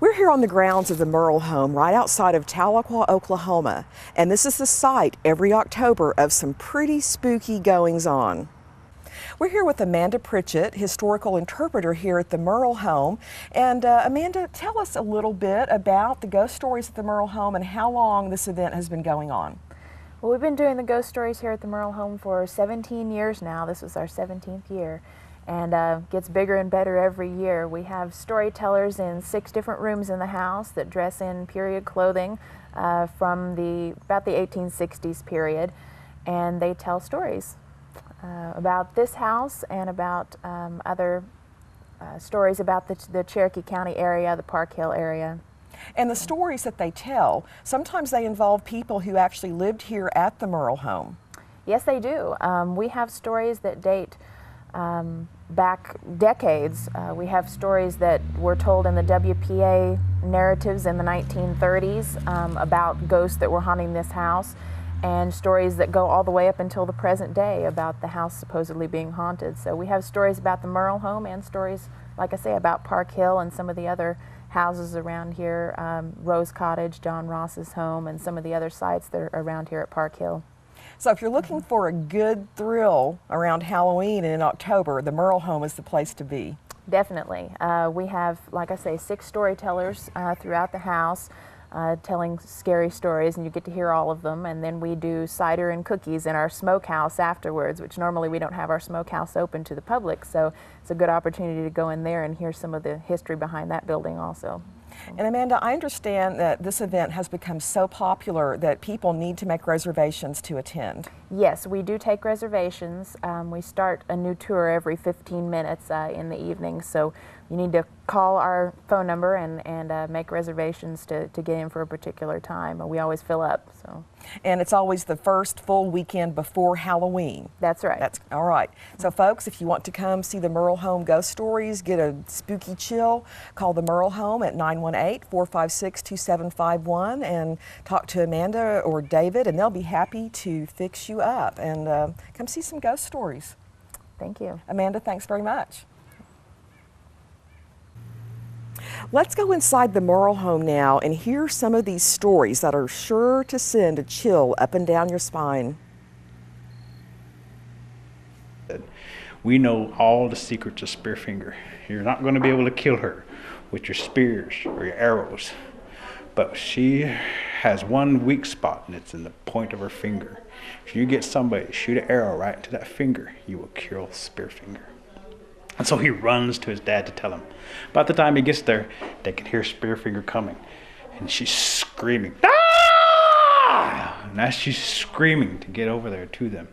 We're here on the grounds of the Murrell home right outside of Tahlequah, Oklahoma, and this is the site every October of some pretty spooky goings-on. We're here with Amanda Pritchett, historical interpreter here at the Murrell home. And Amanda, tell us a little bit about the ghost stories at the Murrell home and how long this event has been going on. Well, we've been doing the ghost stories here at the Murrell home for 17 years now. This was our 17th year, and gets bigger and better every year. We have storytellers in 6 different rooms in the house that dress in period clothing from about the 1860s period, and they tell stories about this house and about other stories about the Cherokee County area, the Park Hill area. And the stories that they tell, sometimes they involve people who actually lived here at the Murrell home. Yes, they do. We have stories that date back decades. We have stories that were told in the WPA narratives in the 1930s about ghosts that were haunting this house, and stories that go all the way up until the present day about the house supposedly being haunted. So we have stories about the Murrell home and stories, like I say, about Park Hill and some of the other houses around here, Rose Cottage, John Ross's home, and some of the other sites that are around here at Park Hill. So if you're looking for a good thrill around Halloween and in October, the Murrell home is the place to be. Definitely. We have, like I say, 6 storytellers throughout the house telling scary stories, and you get to hear all of them. And then we do cider and cookies in our smokehouse afterwards, which normally we don't have our smokehouse open to the public, so it's a good opportunity to go in there and hear some of the history behind that building also. And Amanda, I understand that this event has become so popular that people need to make reservations to attend. Yes, we do take reservations. We start a new tour every 15 minutes in the evening, so you need to call our phone number and make reservations to get in for a particular time. We always fill up. And it's always the first full weekend before Halloween. That's right. That's all right. So folks, if you want to come see the Murrell home ghost stories, get a spooky chill, call the Murrell home at 918-456-2751 and talk to Amanda or David, and they'll be happy to fix you up and come see some ghost stories. Thank you. Amanda, thanks very much. Let's go inside the Murrell home now and hear some of these stories that are sure to send a chill up and down your spine. We know all the secrets of Spearfinger. You're not going to be able to kill her with your spears or your arrows, but she has one weak spot, and it's in the point of her finger. If you get somebody to shoot an arrow right into that finger, you will kill Spearfinger. And so he runs to his dad to tell him. By the time he gets there, they can hear Spearfinger coming, and she's screaming, "Ah!" And as she's screaming to get over there to them,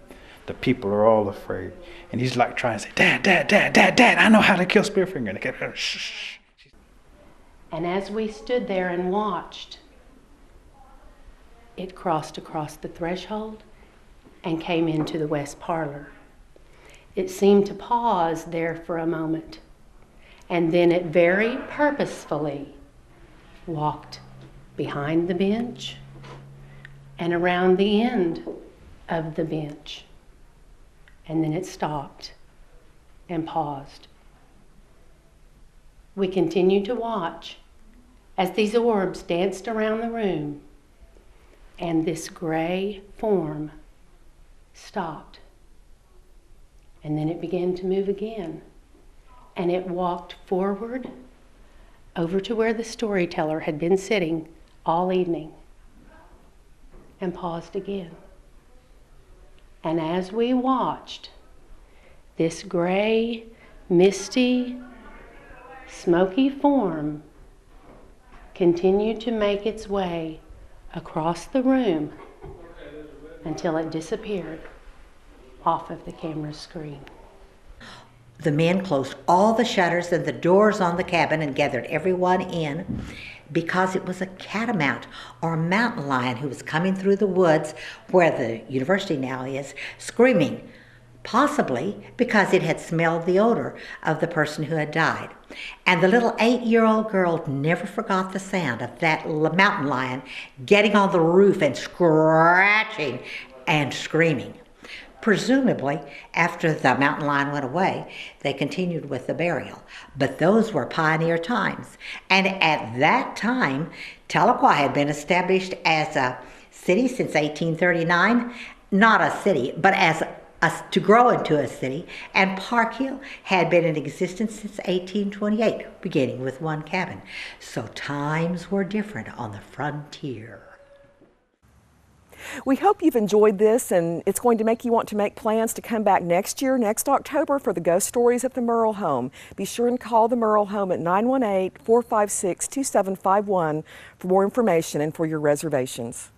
the people are all afraid. And he's like trying to say, "Dad, Dad, Dad, Dad, Dad, I know how to kill Spearfinger." And they kept going, "Shh, shh." And as we stood there and watched, it crossed across the threshold and came into the west parlor. It seemed to pause there for a moment, and then it very purposefully walked behind the bench and around the end of the bench, and then it stopped and paused. We continued to watch as these orbs danced around the room, and this gray form stopped. And then it began to move again, and it walked forward over to where the storyteller had been sitting all evening and paused again. And as we watched, this gray, misty, smoky form continued to make its way across the room until it disappeared off of the camera screen. The men closed all the shutters and the doors on the cabin and gathered everyone in because it was a catamount or a mountain lion who was coming through the woods where the university now is, screaming, possibly because it had smelled the odor of the person who had died. And the little 8-year-old girl never forgot the sound of that mountain lion getting on the roof and scratching and screaming. Presumably, after the mountain lion went away, they continued with the burial. But those were pioneer times. And at that time, Tahlequah had been established as a city since 1839. Not a city, but to grow into a city. And Park Hill had been in existence since 1828, beginning with one cabin. So times were different on the frontier. We hope you've enjoyed this, and it's going to make you want to make plans to come back next year, next October, for the ghost stories at the Murrell home. Be sure and call the Murrell home at 918-456-2751 for more information and for your reservations.